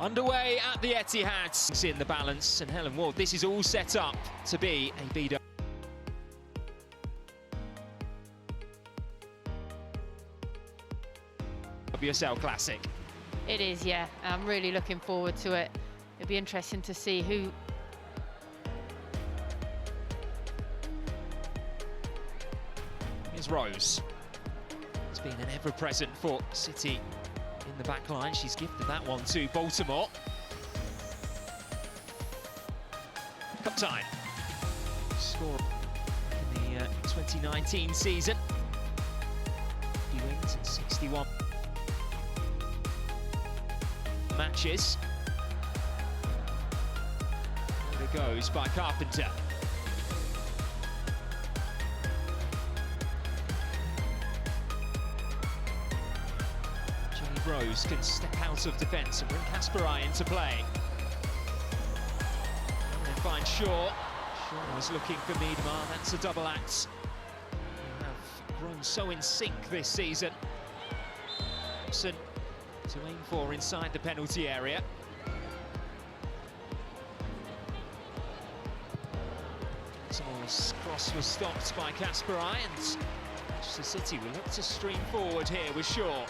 Underway at the Etihad. It's in the balance, and Helen Ward, this is all set up to be a BWSL Classic. It is, yeah. I'm really looking forward to it. It'll be interesting to see who... Here's Rose. It's been an ever-present for City in the back line. She's gifted that one to Baltimore. Cup time. Score in the 2019 season. Few wins in 61 matches. There it goes by Carpenter. Rose can step out of defence and bring Kasparai into play. And then find Shaw. Shaw was looking for Miedemar. That's a double act. They have grown so in sync this season. Thompson to aim for inside the penalty area. Baltimore's cross was stopped by Kasparai, and Manchester City will look to stream forward here with Shaw.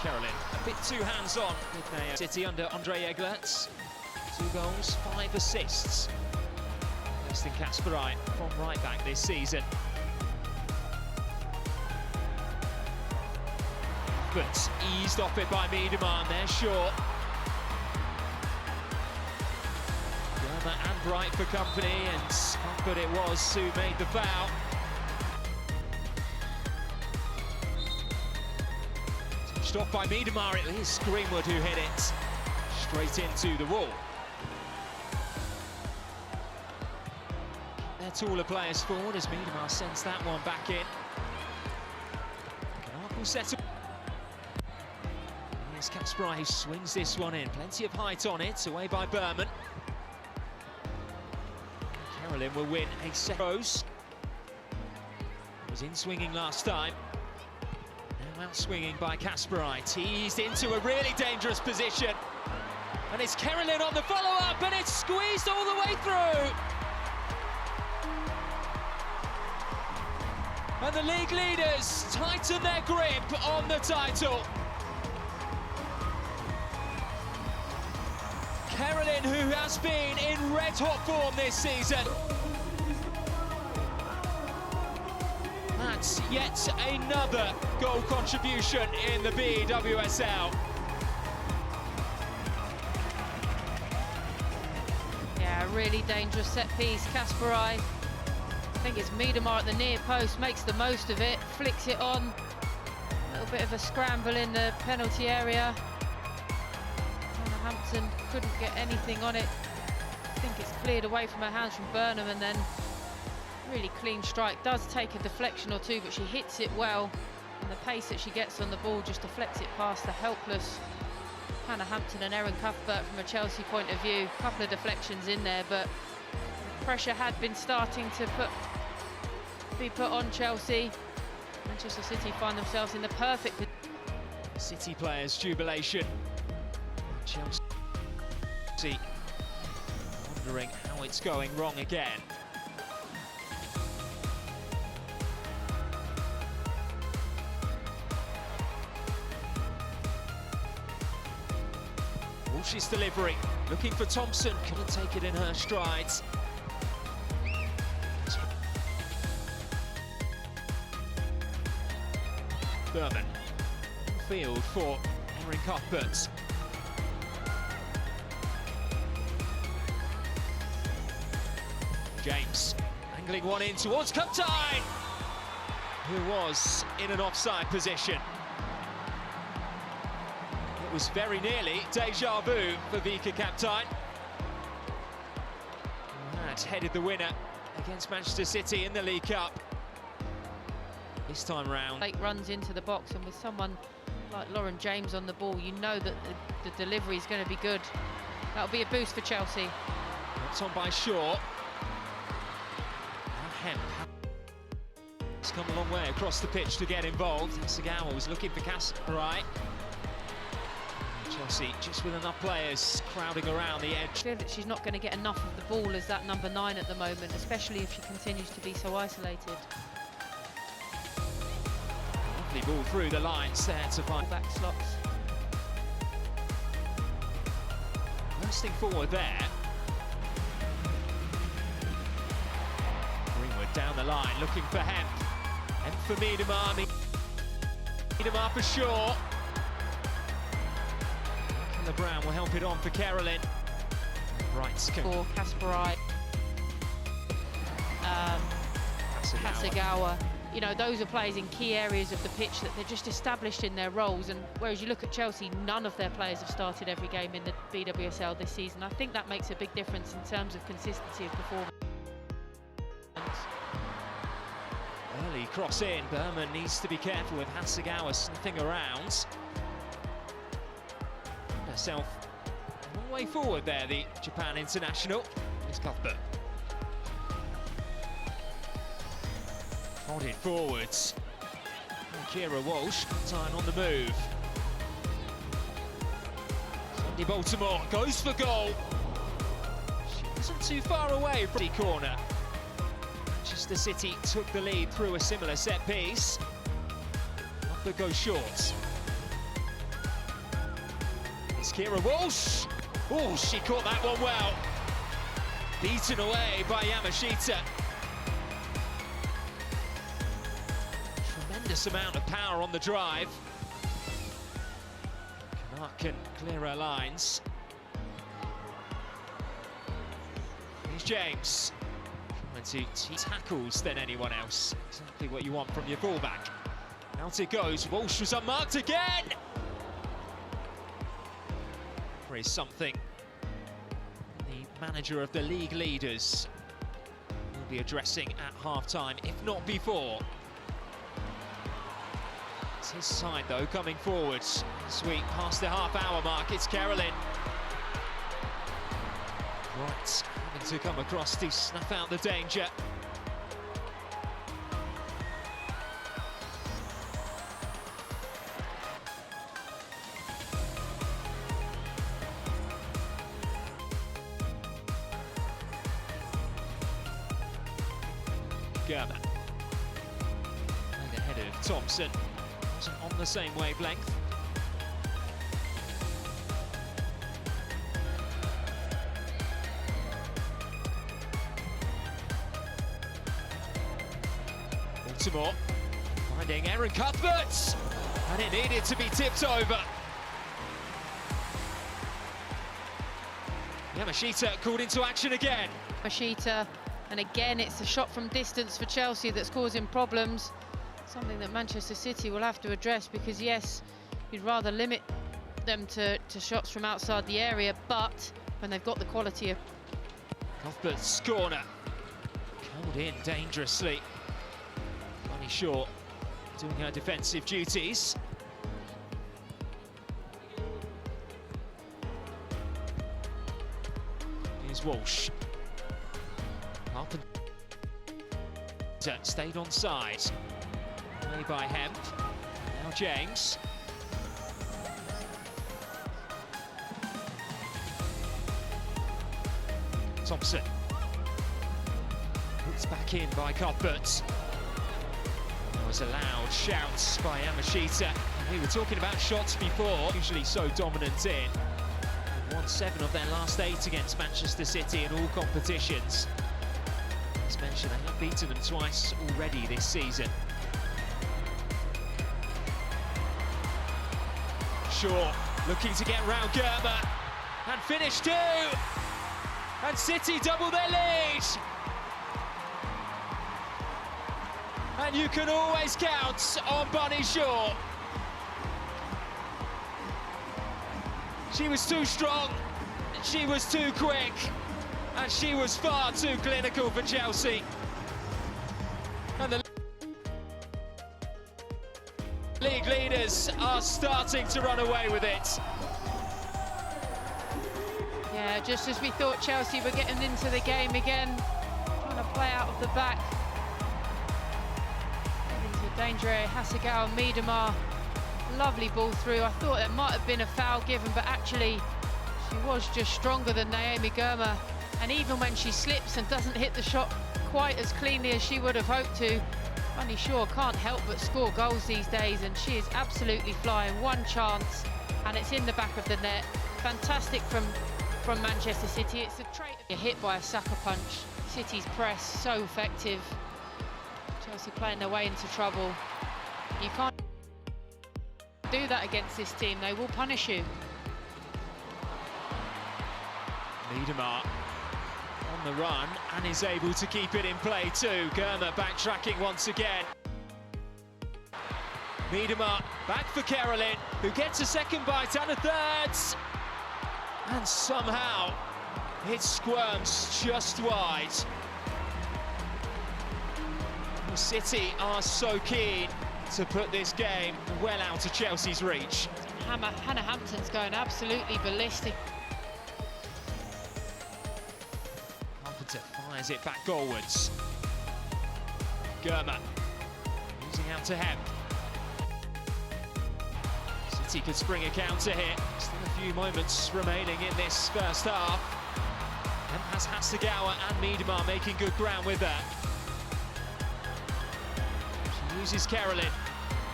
Carolyn, a bit too hands-on with City under Andre Eglerts. 2 goals, 5 assists. Based in Kasparai from right back this season. But eased off it by Miedemar, and there's Shaw. Germa and Bright for company, and but it was who made the foul. Off by Miedemar, it is Greenwood who hit it straight into the wall. Their taller players forward as Miedemar sends that one back in. Will set up. Here's Kasparai who swings this one in. Plenty of height on it, away by Berman. Carolyn will win a set. Rose was in swinging last time. Out swinging by Kasparai, teased into a really dangerous position, and it's Carolyn on the follow-up, and it's squeezed all the way through. And the league leaders tighten their grip on the title. Carolyn, who has been in red-hot form this season. That's yet another goal contribution in the BWSL. Yeah, a really dangerous set piece. Kasparai, I think it's Miedemar at the near post, makes the most of it, flicks it on. A little bit of a scramble in the penalty area. Hampton couldn't get anything on it. I think it's cleared away from her hands from Burnham, and then really clean strike. Does take a deflection or two, but she hits it well, and the pace that she gets on the ball just deflects it past the helpless Hannah Hampton and Erin Cuthbert from a Chelsea point of view. A couple of deflections in there, but pressure had been starting to be put on Chelsea. Manchester City find themselves in the perfect... City players' jubilation. Chelsea wondering how it's going wrong again. Walsh's delivery, looking for Thompson, couldn't take it in her strides. Berman, field for Erin Cuthbert. James, angling one in towards Kaptein, who was in an offside position. It was very nearly deja vu for Vika Kaptein. That headed the winner against Manchester City in the League Cup. This time round. Lake runs into the box, and with someone like Lauren James on the ball, you know that the delivery is going to be good. That'll be a boost for Chelsea. Knocked on by Shaw. Hemp It's come a long way across the pitch to get involved. Hasegawa was looking for Kasparai. Chelsea just with enough players crowding around the edge. I feel that she's not going to get enough of the ball as that number 9 at the moment, especially if she continues to be so isolated. Lovely ball through the lines there to find Back slots. bursting forward there. Greenwood down the line looking for Hemp. Hemp for Miedemar. Miedemar for Shaw. Brown will help it on for Carolyn. Brights For Kasparai. Hasegawa. You know, those are players in key areas of the pitch that they're just established in their roles, and whereas you look at Chelsea, none of their players have started every game in the BWSL this season. I think that makes a big difference in terms of consistency of performance. Early cross in. Berman needs to be careful with Hasegawa sniffing around. Herself a long way forward there, the Japan international. Here's Cuthbert. Prodded forwards. And Kira Walsh, time on the move. Sunday Baltimore goes for goal. She wasn't too far away from the corner. Manchester City took the lead through a similar set piece. Cuthbert goes short. It's Kira Walsh. Oh, she caught that one well. Beaten away by Yamashita. Tremendous amount of power on the drive. Canuck can clear her lines. Here's James. Trying to tackles than anyone else. Exactly what you want from your fullback. Out it goes. Walsh was unmarked again. Is something the manager of the league leaders will be addressing at half-time, if not before. It's his side, though, coming forwards. Sweet past the half-hour mark. It's Carolyn. Right, having to come across to snuff out the danger. Gerber. Played ahead of Thompson. Wasn't on the same wavelength. Baltimore finding Erin Cuthbert, and it needed to be tipped over. Yamashita called into action again. Yamashita. And again, it's the shot from distance for Chelsea that's causing problems. Something that Manchester City will have to address, because yes, you'd rather limit them to shots from outside the area, but when they've got the quality of... Cuthbert's corner. Called in dangerously. Bunny Shaw doing her defensive duties. Here's Walsh. Carpenter stayed on side. Play by Hemp. Now James. Thompson. Puts back in by Cuthbert. There was a loud shout by Yamashita. We were talking about shots before, usually so dominant in. Won 7 of their last 8 against Manchester City in all competitions. As mentioned, they have beaten them twice already this season. Shaw looking to get round Gerber and finish 2. And City double their lead. And you can always count on Bunny Shaw. She was too strong, she was too quick, and she was far too clinical for Chelsea. And the league leaders are starting to run away with it. Yeah, just as we thought Chelsea were getting into the game again, trying to play out of the back. Danger area, Hasegawa, Miedemar, lovely ball through. I thought it might have been a foul given, but actually she was just stronger than Naomi Girma. And even when she slips and doesn't hit the shot quite as cleanly as she would have hoped to, Bunny Shaw can't help but score goals these days, and she is absolutely flying. One chance, and it's in the back of the net. Fantastic from Manchester City. It's a trait of hit by a sucker punch. City's press so effective. Chelsea playing their way into trouble. You can't do that against this team. They will punish you. Miedemar on the run and is able to keep it in play too. Girma backtracking once again. Miedemar back for Carolyn, who gets a second bite and a third. And somehow it squirms just wide. City are so keen to put this game well out of Chelsea's reach. Hannah Hampton's going absolutely ballistic. Carpenter fires it back goalwards. Girma losing out to Hemp. City could spring a counter here. Still a few moments remaining in this first half. Hemp has Hasegawa and Miedemar making good ground with her. She uses Carolyn.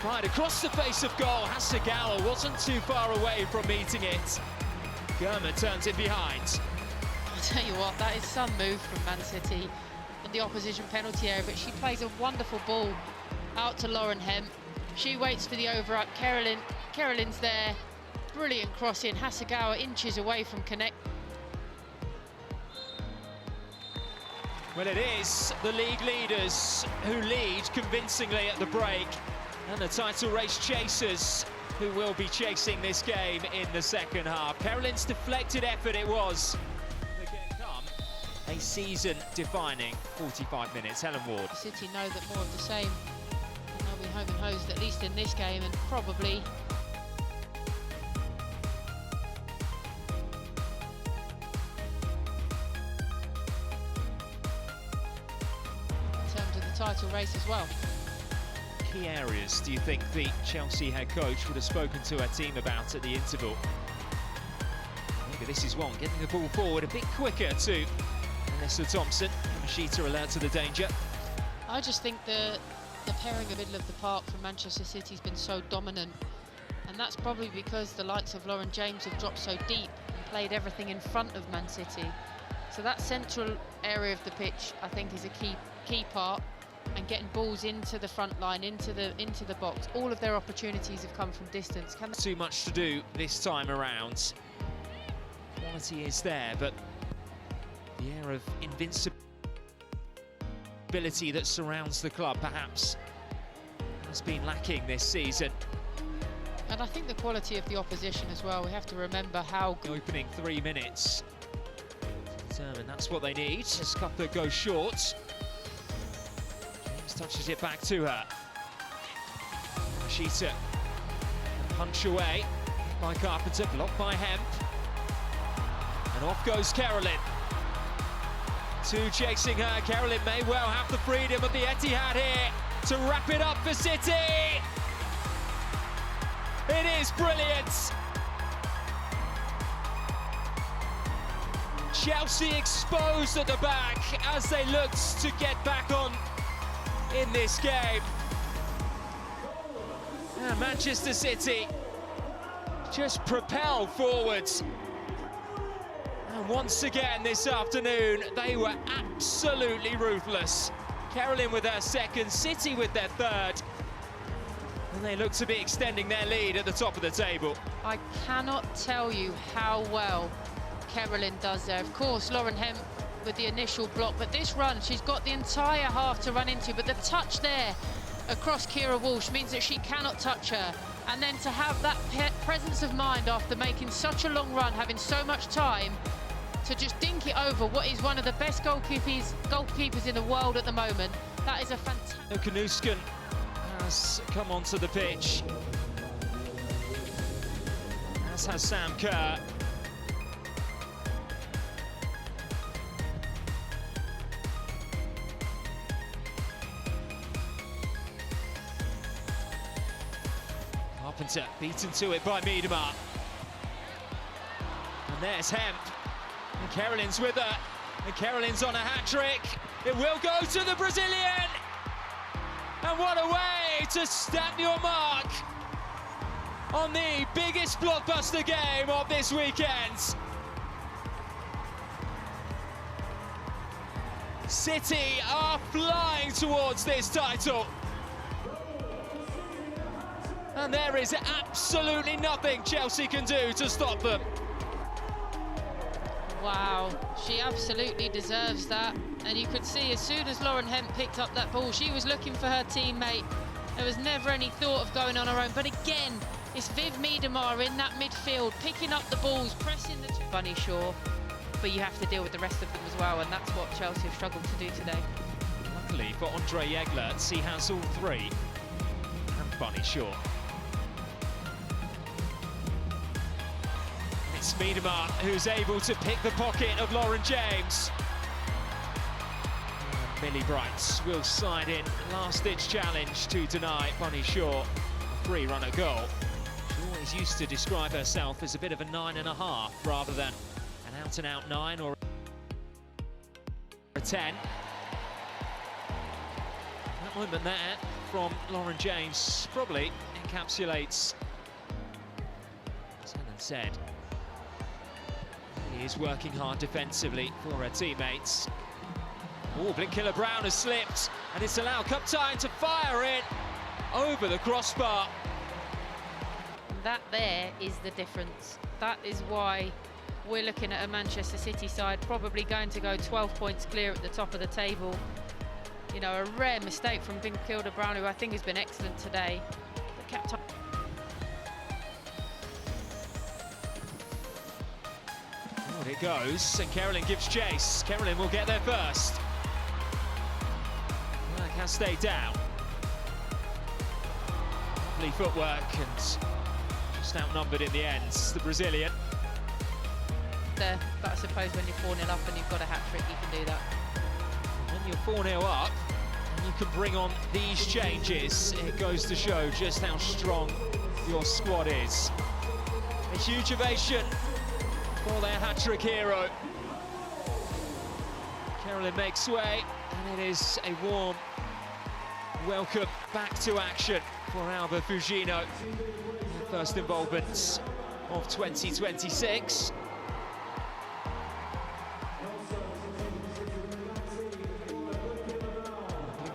Right across the face of goal. Hasegawa wasn't too far away from meeting it. Girma turns it behind. I'll tell you what, that is some move from Man City in the opposition penalty area, but she plays a wonderful ball out to Lauren Hemp. She waits for the over-up. Carolyn's there. Brilliant crossing. Hasegawa inches away from connect. Well, it is the league leaders who lead convincingly at the break, and the title race chasers who will be chasing this game in the second half. Carolyn's deflected effort it was. A season-defining 45 minutes. Helen Ward. City know that more of the same, and they'll be home and hosed at least in this game, and probably in terms of the title race as well. Key areas do you think the Chelsea head coach would have spoken to her team about at the interval? Maybe this is one, getting the ball forward a bit quicker to Nessa Thompson. Machita alert to the danger. I just think the pairing in the middle of the park from Manchester City has been so dominant, and that's probably because the likes of Lauren James have dropped so deep and played everything in front of Man City. So that central area of the pitch, I think, is a key part, and getting balls into the front line, into the box. All of their opportunities have come from distance. Too much to do this time around. Quality is there, but the air of invincibility that surrounds the club perhaps has been lacking this season. And I think the quality of the opposition as well. We have to remember how good. Opening 3 minutes. Determined, that's what they need. Scupper goes short. James touches it back to her. Machita, punch away by Carpenter, blocked by Hemp. And off goes Carolyn. Two chasing her. Carolyn may well have the freedom of the Etihad here to wrap it up for City. It is brilliant. Chelsea exposed at the back as they looked to get back on in this game. And Manchester City just propelled forwards. And once again this afternoon, they were absolutely ruthless. Carolyn with her second, City with their third. And they look to be extending their lead at the top of the table. I cannot tell you how well Carolyn does there. Of course, Lauren Hemp with the initial block, but this run, she's got the entire half to run into, but the touch there across Kira Walsh means that she cannot touch her. And then to have that presence of mind after making such a long run, having so much time to just dink it over what is one of the best goalkeepers in the world at the moment. That is a fantastic... Kanuskan has come onto the pitch, as has Sam Kerr. Carpenter beaten to it by Miedema. And there's Hemp. And Carolyn's with her. And Carolyn's on a hat-trick. It will go to the Brazilian. And what a way to stamp your mark on the biggest blockbuster game of this weekend. City are flying towards this title. And there is absolutely nothing Chelsea can do to stop them. Wow, she absolutely deserves that. And you could see as soon as Lauren Hemp picked up that ball, she was looking for her teammate. There was never any thought of going on her own. But again, it's Viv Miedema in that midfield, picking up the balls, pressing the Bunny Shaw. But you have to deal with the rest of them as well, and that's what Chelsea have struggled to do today. Luckily for Andre Jegler, he has all three. And Bunny Shaw. It's Miedema who's able to pick the pocket of Lauren James. And Millie Bright will slide in, last-ditch challenge to deny Bunny Shaw a free-runner goal. She always used to describe herself as a bit of a 9.5 rather than an out-and-out 9 or a 10. That moment there from Lauren James probably encapsulates, as Helen said, he is working hard defensively for her teammates. Oh, Blinkiller Brown has slipped, and it's allowed Cup Time to fire it over the crossbar. That there is the difference. That is why we're looking at a Manchester City side probably going to go 12 points clear at the top of the table. You know, a rare mistake from Blinkiller Brown, who I think has been excellent today. But kept up. It goes, and Carolyn gives chase. Carolyn will get there first. Well, can stay down. Lovely footwork and just outnumbered in the end. The Brazilian. There, but I suppose when you're 4-0 up and you've got a hat-trick, you can do that. When you're 4-0 up and you can bring on these changes, it goes to show just how strong your squad is. A huge ovation for their hat-trick hero. Carolyn makes way, and it is a warm welcome back to action for Alba Fugino. Her first involvement of 2026.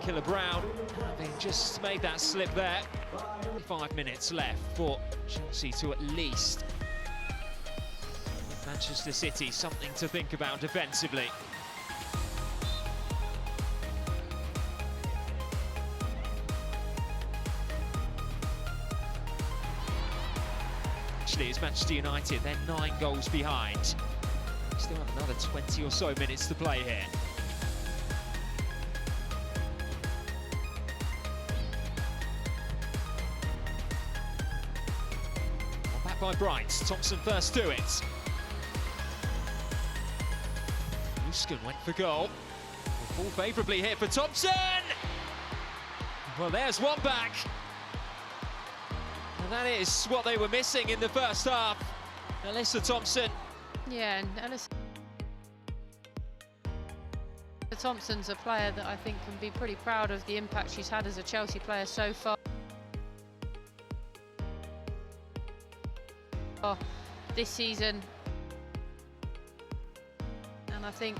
Killer Brown having just made that slip there. 5 minutes left for Chelsea to at least give Manchester City something to think about defensively. Actually, it's Manchester United, they're 9 goals behind. We still have another 20 or so minutes to play here. By Bright, Thompson first to it. Luskin went for goal. Ball favourably here for Thompson. Well, there's one back. And that is what they were missing in the first half. Alyssa Thompson. Yeah, and Alyssa Thompson's a player that I think can be pretty proud of the impact she's had as a Chelsea player so far. This season, and I think,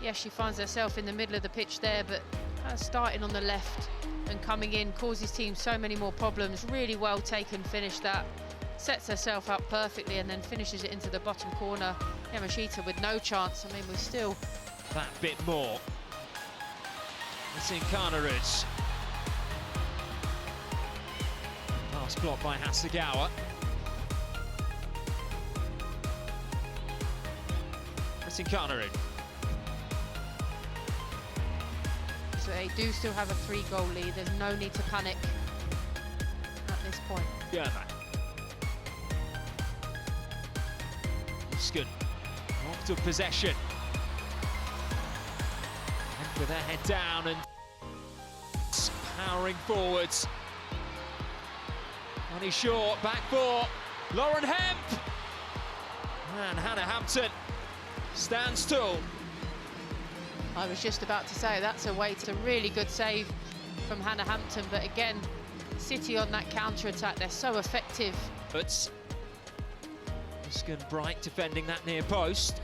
yes, she finds herself in the middle of the pitch there, but starting on the left and coming in causes teams so many more problems. Really well taken finish that, sets herself up perfectly and then finishes it into the bottom corner. Yamashita with no chance. I mean, we're still that bit more. It's in Carnaridge. Pass blocked by Hasegawa. In Carnaridge. So they do still have a 3-goal lead. There's no need to panic at this point. Yeah, Luskin off to possession. And with their head down and powering forwards. Money short, back four. Lauren Hemp. And Hannah Hampton stands tall. I was just about to say that's a way to really good save from Hannah Hampton, but again, City on that counter-attack, they're so effective. But Miskin Bright defending that near post.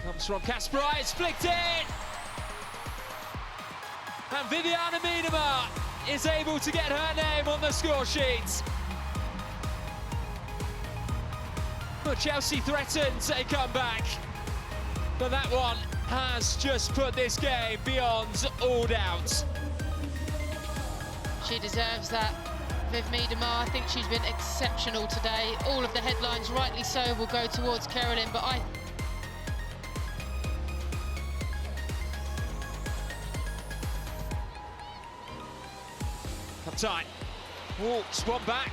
Comes from Kasparai, it's flicked in! And Viviana Miedema is able to get her name on the score sheet. But Chelsea threatened a comeback, but that one has just put this game beyond all doubt. She deserves that, Viv Miedema. I think she's been exceptional today. All of the headlines, rightly so, will go towards Carolyn, but Up tight. Walks one back.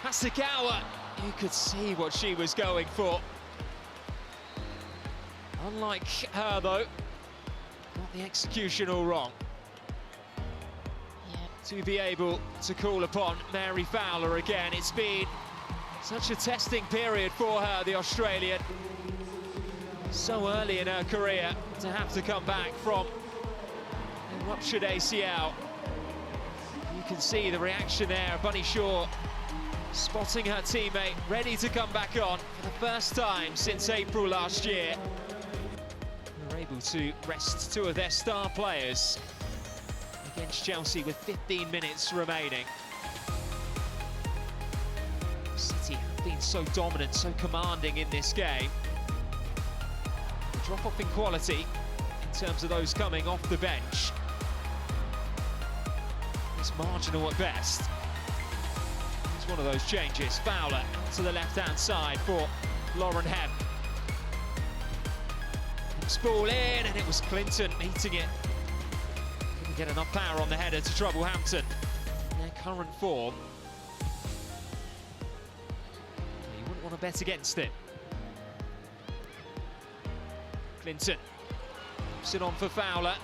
Hasegawa, you could see what she was going for. Unlike her, though, got the execution all wrong. yeah. To be able to call upon Mary Fowler again. It's been such a testing period for her, the Australian. So early in her career to have to come back from a ruptured ACL. You can see the reaction there. Bunny Shaw spotting her teammate, ready to come back on for the first time since April last year. They're able to rest two of their star players against Chelsea with 15 minutes remaining. City have been so dominant, so commanding in this game. The drop off in quality in terms of those coming off the bench is marginal at best. It's one of those changes. Fowler to the left-hand side for Lauren Hemp. Hemp's ball in, and it was Clinton meeting it. Couldn't get enough power on the header to trouble Hampton. Their current form, you wouldn't want to bet against it. Clinton puts it on for Fowler.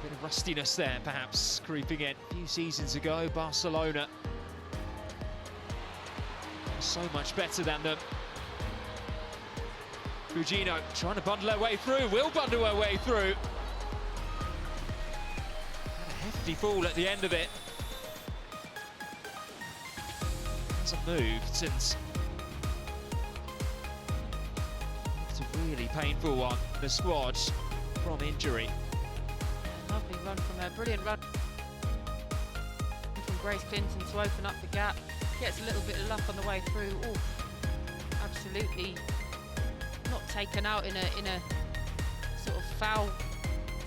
Bit of rustiness there, perhaps, creeping in. A few seasons ago, Barcelona was so much better than them. Fujino trying to bundle her way through, will bundle her way through. Had a hefty fall at the end of it. Hasn't moved, and it's a really painful one, the squad, from injury. Lovely run from her, brilliant run from Grace Clinton to open up the gap. Gets a little bit of luck on the way through. Oof, absolutely not taken out in a sort of foul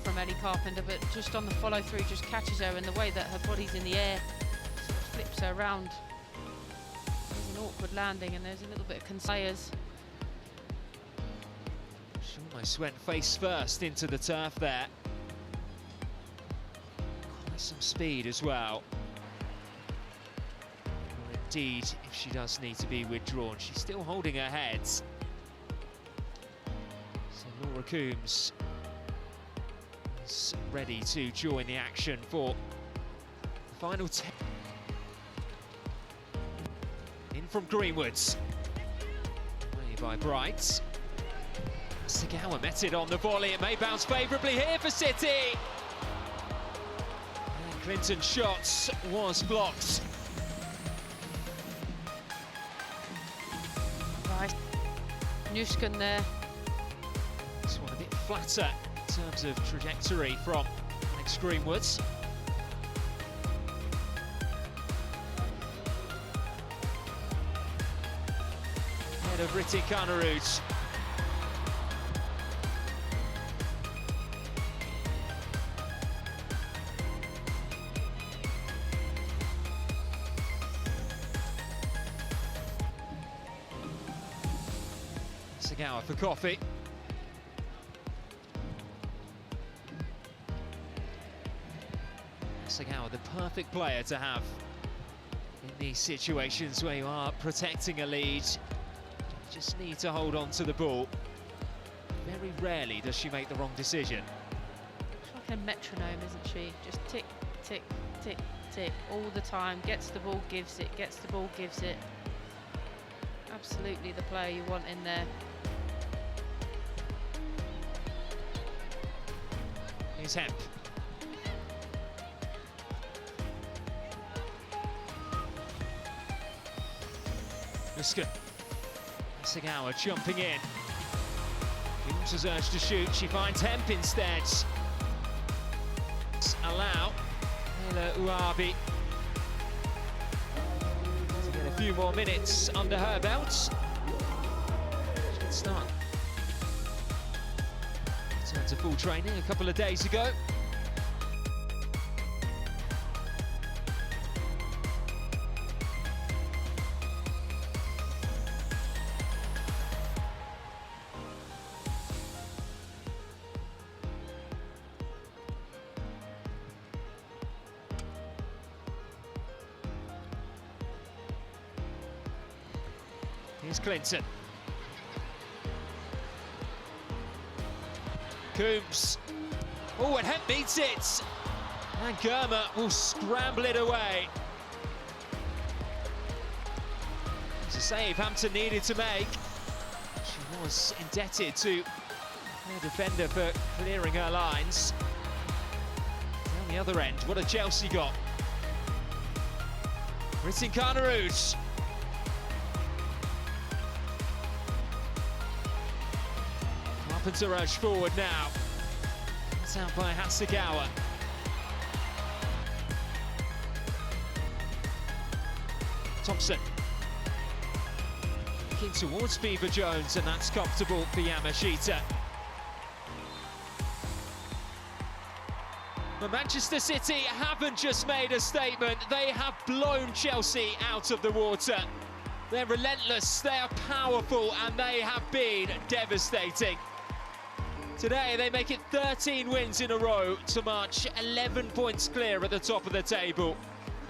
from Ellie Carpenter, but just on the follow through, just catches her, and the way that her body's in the air sort of flips her around. There's an awkward landing, and there's a little bit of consigners. She almost went face first into the turf there. Quite some speed as well. Or indeed, if she does need to be withdrawn, she's still holding her head. So Laura Coombs is ready to join the action for the final 10. In from Greenwoods. Play by Bright. Hasegawa met it on the volley. It may bounce favourably here for City. And Clinton's shot was blocked. Right, Newskin there. This one a bit flatter in terms of trajectory from Alex Greenwoods. Head of Ritik Kanerud. Hasegawa for coffee. Hasegawa, the perfect player to have in these situations where you are protecting a lead. You just need to hold on to the ball. Very rarely does she make the wrong decision. She's like a metronome, isn't she? Just tick, tick, tick, fantastic all the time. Gets the ball, gives it, gets the ball, gives it. Absolutely the player you want in there. Here's Hemp. Miska. Hasegawa jumping in. Williams has urged to shoot. She finds Hemp instead. Allow Layla Uabi to get a few more minutes under her belt. Good start. Returned to full training a couple of days ago. Here's Clinton. Coombs. Oh, and Hemp beats it. And Germa will scramble it away. It's a save Hampton needed to make. She was indebted to her defender for clearing her lines. Down the other end, what a Chelsea got. Ritin Carnaroos. To rush forward now. It's out by Hasegawa. Thompson. Looking towards Beaver Jones, and that's comfortable for Yamashita. But Manchester City haven't just made a statement, they have blown Chelsea out of the water. They're relentless, they are powerful, and they have been devastating. Today, they make it 13 wins in a row to march 11 points clear at the top of the table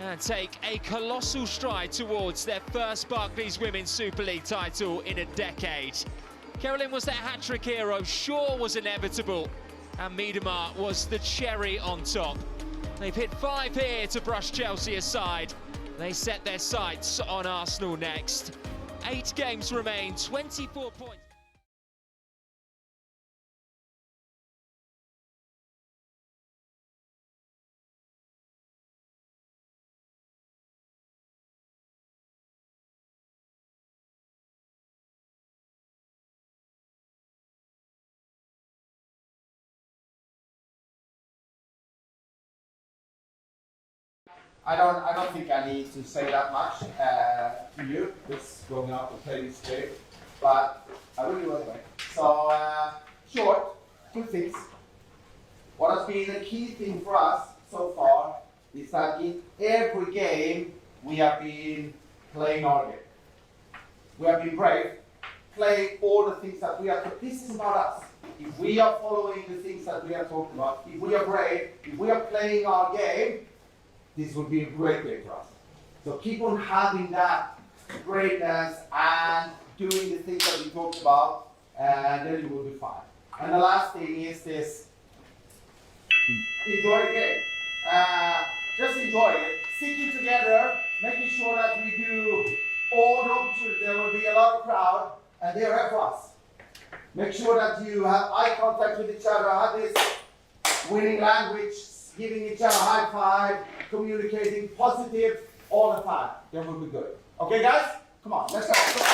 and take a colossal stride towards their first Barclays Women's Super League title in a decade. Carolyn was their hat-trick hero, Shaw was inevitable, and Miedema was the cherry on top. They've hit 5 here to brush Chelsea aside. They set their sights on Arsenal next. 8 games remain, 24 points. I don't think I need to say that much to you, just going out to play this game, but I will do anyway. So, short, 2 things. What has been the key thing for us so far is that in every game we have been playing our game. We have been brave, playing all the things that we are. This is about us. If we are following the things that we have talked about, if we are brave, if we are playing our game, this would be a great game for us. So keep on having that greatness and doing the things that we talked about, and then you will be fine. And the last thing is this: enjoy the game. Just enjoy it. Sticking together, making sure that we do all the opportunities. There will be a lot of crowd, and they're here for us. Make sure that you have eye contact with each other, have this winning language, giving each other a high five, communicating positive all the time. Then we'll be good. Okay, guys? Come on, let's go.